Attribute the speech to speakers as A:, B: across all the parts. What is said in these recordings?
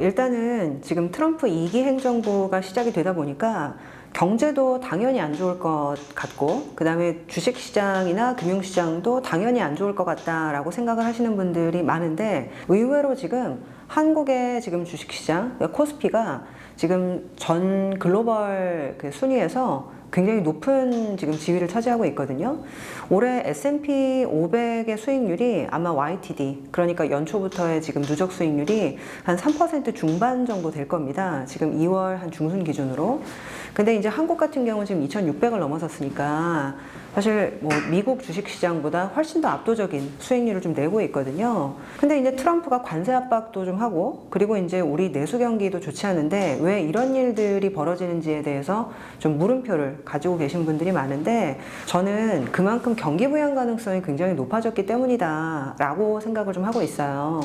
A: 일단은 지금 트럼프 2기 행정부가 시작이 되다 보니까 경제도 당연히 안 좋을 것 같고, 그 다음에 주식시장이나 금융시장도 당연히 안 좋을 것 같다라고 생각을 하시는 분들이 많은데, 의외로 지금 한국의 지금 주식시장, 코스피가 지금 전 글로벌 그 순위에서 굉장히 높은 지금 지위를 차지하고 있거든요. 올해 S&P 500의 수익률이 아마 YTD, 그러니까 연초부터의 지금 누적 수익률이 한 3% 중반 정도 될 겁니다. 지금 2월 한 중순 기준으로. 근데 이제 한국 같은 경우는 지금 2,600을 넘어섰으니까 사실 뭐 미국 주식시장보다 훨씬 더 압도적인 수익률을 좀 내고 있거든요. 근데 이제 트럼프가 관세 압박도 좀 하고, 그리고 이제 우리 내수 경기도 좋지 않은데 왜 이런 일들이 벌어지는지에 대해서 좀 물음표를 가지고 계신 분들이 많은데, 저는 그만큼 경기 부양 가능성이 굉장히 높아졌기 때문이다 라고 생각을 좀 하고 있어요.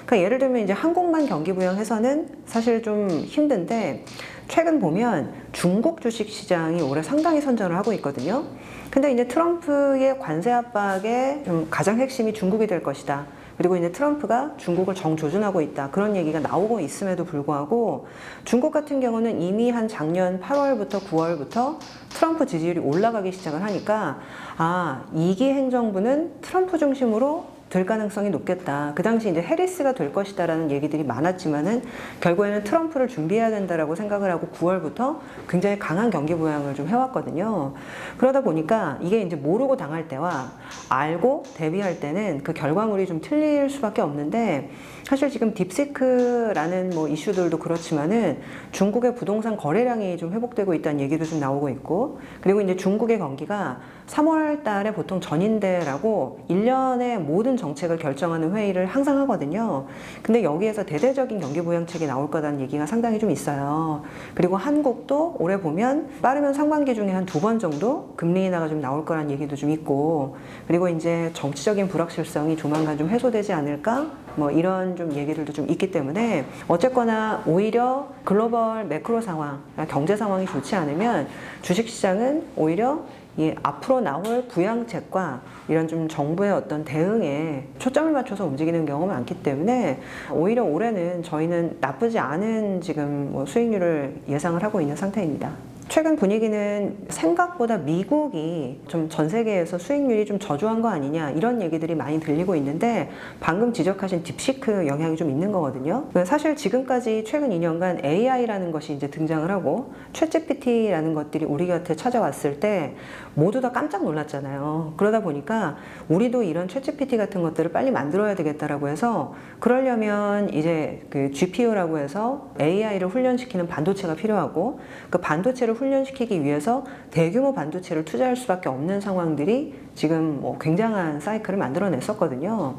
A: 그러니까 예를 들면 이제 한국만 경기 부양해서는 사실 좀 힘든데, 최근 보면 중국 주식 시장이 올해 상당히 선전을 하고 있거든요. 근데 이제 트럼프의 관세 압박의 좀 가장 핵심이 중국이 될 것이다. 그리고 이제 트럼프가 중국을 정조준하고 있다. 그런 얘기가 나오고 있음에도 불구하고 중국 같은 경우는 이미 한 작년 8월부터 9월부터 트럼프 지지율이 올라가기 시작을 하니까, 아, 2기 행정부는 트럼프 중심으로 될 가능성이 높겠다. 그 당시 이제 해리스가 될 것이다라는 얘기들이 많았지만은 결국에는 트럼프를 준비해야 된다라고 생각을 하고 9월부터 굉장히 강한 경기 부양을 좀 해왔거든요. 그러다 보니까 이게 이제 모르고 당할 때와 알고 대비할 때는 그 결과물이 좀 틀릴 수밖에 없는데, 사실 지금 딥시크라는 뭐 이슈들도 그렇지만은 중국의 부동산 거래량이 좀 회복되고 있다는 얘기도 좀 나오고 있고, 그리고 이제 중국의 경기가 3월 달에 보통 전인대라고 1년의 모든 정책을 결정하는 회의를 항상 하거든요. 근데 여기에서 대대적인 경기 부양책이 나올 거라는 얘기가 상당히 좀 있어요. 그리고 한국도 올해 보면 빠르면 상반기 중에 한 2번 정도 금리 인하가 좀 나올 거라는 얘기도 좀 있고, 그리고 이제 정치적인 불확실성이 조만간 좀 해소되지 않을까? 뭐 이런 좀 얘기들도 좀 있기 때문에, 어쨌거나 오히려 글로벌 매크로 상황, 경제 상황이 좋지 않으면 주식시장은 오히려 이 앞으로 나올 부양책과 이런 좀 정부의 어떤 대응에 초점을 맞춰서 움직이는 경우가 많기 때문에, 오히려 올해는 저희는 나쁘지 않은 지금 뭐 수익률을 예상을 하고 있는 상태입니다. 최근 분위기는 생각보다 미국이 좀 전 세계에서 수익률이 좀 저조한 거 아니냐, 이런 얘기들이 많이 들리고 있는데, 방금 지적하신 딥시크 영향이 좀 있는 거거든요. 사실 지금까지 최근 2년간 AI라는 것이 이제 등장을 하고 챗GPT라는 것들이 우리 곁에 찾아왔을 때 모두 다 깜짝 놀랐잖아요. 그러다 보니까 우리도 이런 챗GPT 같은 것들을 빨리 만들어야 되겠다라고 해서, 그러려면 이제 그 GPU라고 해서 AI를 훈련시키는 반도체가 필요하고, 그 반도체를 훈련시키기 위해서 대규모 반도체를 투자할 수밖에 없는 상황들이 지금 뭐 굉장한 사이클을 만들어냈었거든요.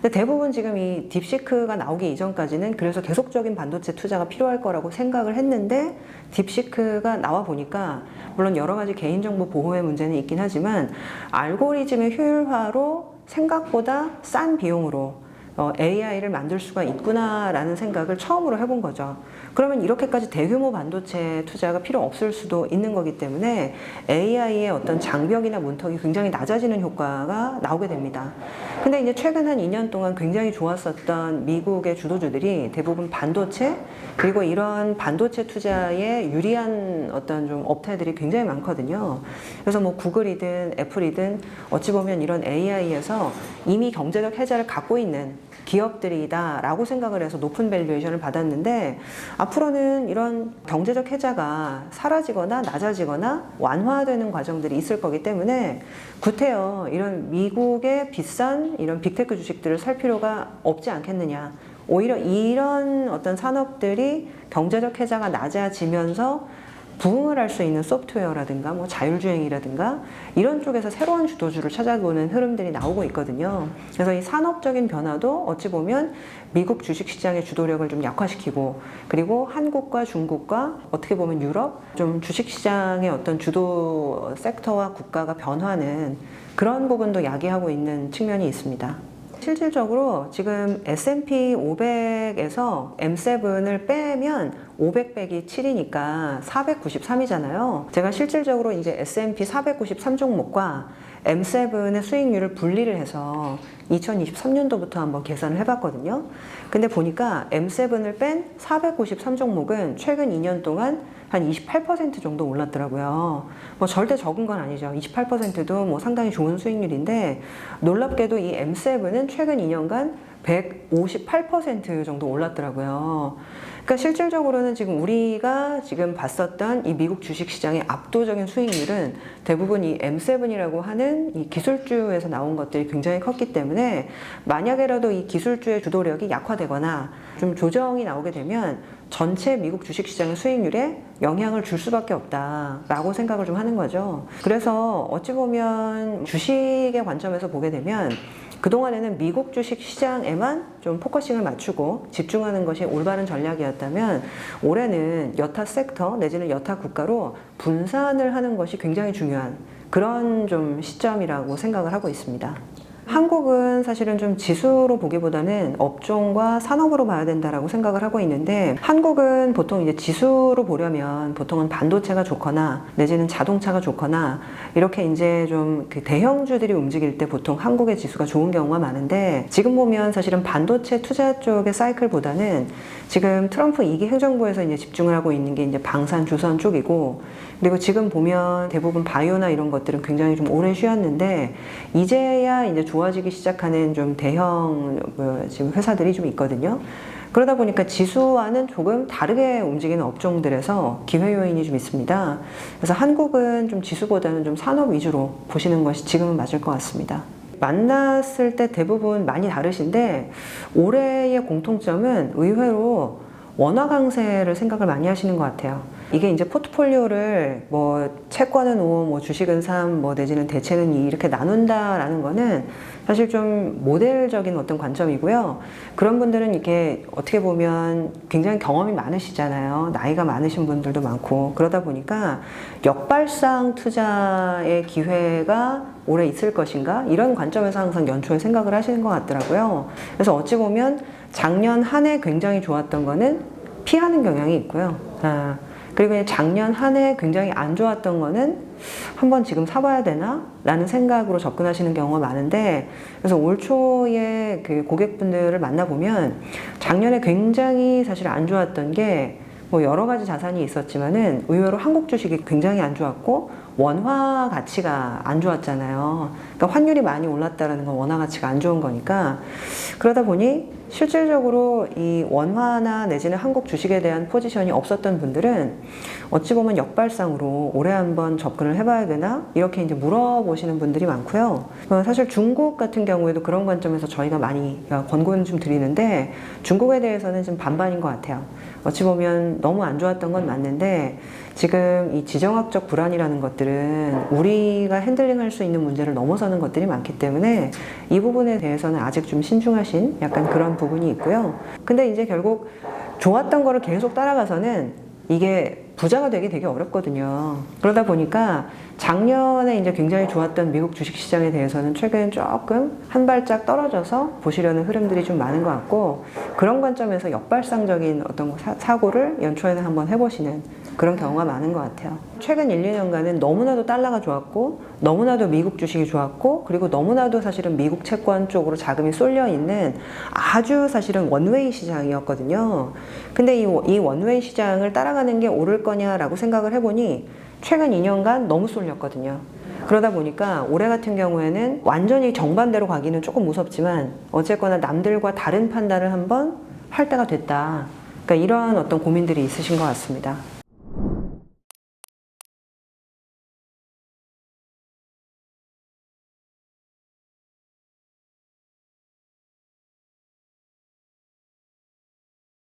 A: 근데 대부분 지금 이 딥시크가 나오기 이전까지는 그래서 계속적인 반도체 투자가 필요할 거라고 생각을 했는데, 딥시크가 나와 보니까 물론 여러 가지 개인정보 보호의 문제는 있긴 하지만 알고리즘의 효율화로 생각보다 싼 비용으로 AI를 만들 수가 있구나라는 생각을 처음으로 해본 거죠. 그러면 이렇게까지 대규모 반도체 투자가 필요 없을 수도 있는 거기 때문에 AI의 어떤 장벽이나 문턱이 굉장히 낮아지는 효과가 나오게 됩니다. 근데 이제 최근 한 2년 동안 굉장히 좋았었던 미국의 주도주들이 대부분 반도체, 그리고 이런 반도체 투자에 유리한 어떤 좀 업태들이 굉장히 많거든요. 그래서 뭐 구글이든 애플이든 어찌 보면 이런 AI에서 이미 경제적 혜자를 갖고 있는 기업들이다 라고 생각을 해서 높은 밸류에이션을 받았는데, 앞으로는 이런 경제적 혜자가 사라지거나 낮아지거나 완화되는 과정들이 있을 거기 때문에 구태여 이런 미국의 비싼 이런 빅테크 주식들을 살 필요가 없지 않겠느냐. 오히려 이런 어떤 산업들이 경제적 혜자가 낮아지면서 부응을 할 수 있는 소프트웨어라든가 뭐 자율주행이라든가 이런 쪽에서 새로운 주도주를 찾아보는 흐름들이 나오고 있거든요. 그래서 이 산업적인 변화도 어찌 보면 미국 주식시장의 주도력을 좀 약화시키고, 그리고 한국과 중국과 어떻게 보면 유럽 좀 주식시장의 어떤 주도 섹터와 국가가 변화하는 그런 부분도 야기하고 있는 측면이 있습니다. 실질적으로 지금 S&P 500에서 M7을 빼면 500 빼기 7이니까 493이잖아요. 제가 실질적으로 이제 S&P 493 종목과 M7의 수익률을 분리를 해서 2023년도부터 한번 계산을 해봤거든요. 근데 보니까 M7을 뺀 493 종목은 최근 2년 동안 한 28% 정도 올랐더라고요. 뭐 절대 적은 건 아니죠. 28%도 뭐 상당히 좋은 수익률인데 놀랍게도 이 M7은 최근 2년간 158% 정도 올랐더라고요. 그러니까 실질적으로는 지금 우리가 지금 봤었던 이 미국 주식시장의 압도적인 수익률은 대부분 이 M7이라고 하는 이 기술주에서 나온 것들이 굉장히 컸기 때문에 만약에라도 이 기술주의 주도력이 약화되거나 좀 조정이 나오게 되면 전체 미국 주식시장의 수익률에 영향을 줄 수밖에 없다라고 생각을 좀 하는 거죠. 그래서 어찌 보면 주식의 관점에서 보게 되면 그동안에는 미국 주식 시장에만 좀 포커싱을 맞추고 집중하는 것이 올바른 전략이었다면 올해는 여타 섹터 내지는 여타 국가로 분산을 하는 것이 굉장히 중요한 그런 좀 시점이라고 생각을 하고 있습니다. 한국은 사실은 좀 지수로 보기보다는 업종과 산업으로 봐야 된다라고 생각을 하고 있는데 한국은 보통 이제 지수로 보려면 보통은 반도체가 좋거나 내지는 자동차가 좋거나 이렇게 이제 좀 그 대형주들이 움직일 때 보통 한국의 지수가 좋은 경우가 많은데 지금 보면 사실은 반도체 투자 쪽의 사이클보다는 지금 트럼프 2기 행정부에서 이제 집중을 하고 있는 게 이제 방산 조선 쪽이고 그리고 지금 보면 대부분 바이오나 이런 것들은 굉장히 좀 오래 쉬었는데 이제야 이제 좋아지기 시작하는 좀 대형 지금 회사들이 좀 있거든요. 그러다 보니까 지수와는 조금 다르게 움직이는 업종들에서 기회 요인이 좀 있습니다. 그래서 한국은 좀 지수보다는 좀 산업 위주로 보시는 것이 지금은 맞을 것 같습니다. 만났을 때 대부분 많이 다르신데 올해의 공통점은 의외로 원화 강세를 생각을 많이 하시는 것 같아요. 이게 이제 포트폴리오를 뭐 채권은 5, 뭐 주식은 3, 뭐 내지는 대체는 2 이렇게 나눈다라는 거는 사실 좀 모델적인 어떤 관점이고요. 그런 분들은 이게 어떻게 보면 굉장히 경험이 많으시잖아요. 나이가 많으신 분들도 많고 그러다 보니까 역발상 투자의 기회가 올해 있을 것인가 이런 관점에서 항상 연초에 생각을 하시는 것 같더라고요. 그래서 어찌 보면 작년 한 해 굉장히 좋았던 거는 피하는 경향이 있고요. 그리고 작년 한 해 굉장히 안 좋았던 거는 한번 지금 사봐야 되나? 라는 생각으로 접근하시는 경우가 많은데 그래서 올 초에 그 고객분들을 만나보면 작년에 굉장히 사실 안 좋았던 게 뭐 여러 가지 자산이 있었지만은 의외로 한국 주식이 굉장히 안 좋았고 원화 가치가 안 좋았잖아요. 그러니까 환율이 많이 올랐다는 건 원화 가치가 안 좋은 거니까 그러다 보니 실질적으로 이 원화나 내지는 한국 주식에 대한 포지션이 없었던 분들은 어찌 보면 역발상으로 올해 한번 접근을 해봐야 되나? 이렇게 이제 물어보시는 분들이 많고요. 사실 중국 같은 경우에도 그런 관점에서 저희가 많이 권고는 좀 드리는데 중국에 대해서는 좀 반반인 것 같아요. 어찌 보면 너무 안 좋았던 건 맞는데 지금 이 지정학적 불안이라는 것들은 우리가 핸들링할 수 있는 문제를 넘어서는 것들이 많기 때문에 이 부분에 대해서는 아직 좀 신중하신 약간 그런 부분이 있고요. 근데 이제 결국 좋았던 거를 계속 따라가서는 이게 부자가 되기 되게 어렵거든요. 그러다 보니까 작년에 이제 굉장히 좋았던 미국 주식시장에 대해서는 최근 조금 한 발짝 떨어져서 보시려는 흐름들이 좀 많은 것 같고 그런 관점에서 역발상적인 어떤 사고를 연초에는 한번 해보시는 그런 경우가 많은 것 같아요. 최근 1, 2년간은 너무나도 달러가 좋았고 너무나도 미국 주식이 좋았고 그리고 너무나도 사실은 미국 채권 쪽으로 자금이 쏠려 있는 아주 사실은 원웨이 시장이었거든요. 근데 이 원웨이 시장을 따라가는 게 옳을 거냐라고 생각을 해보니 최근 2년간 너무 쏠렸거든요. 그러다 보니까 올해 같은 경우에는 완전히 정반대로 가기는 조금 무섭지만 어쨌거나 남들과 다른 판단을 한번 할 때가 됐다. 그러니까 이러한 어떤 고민들이 있으신 것 같습니다.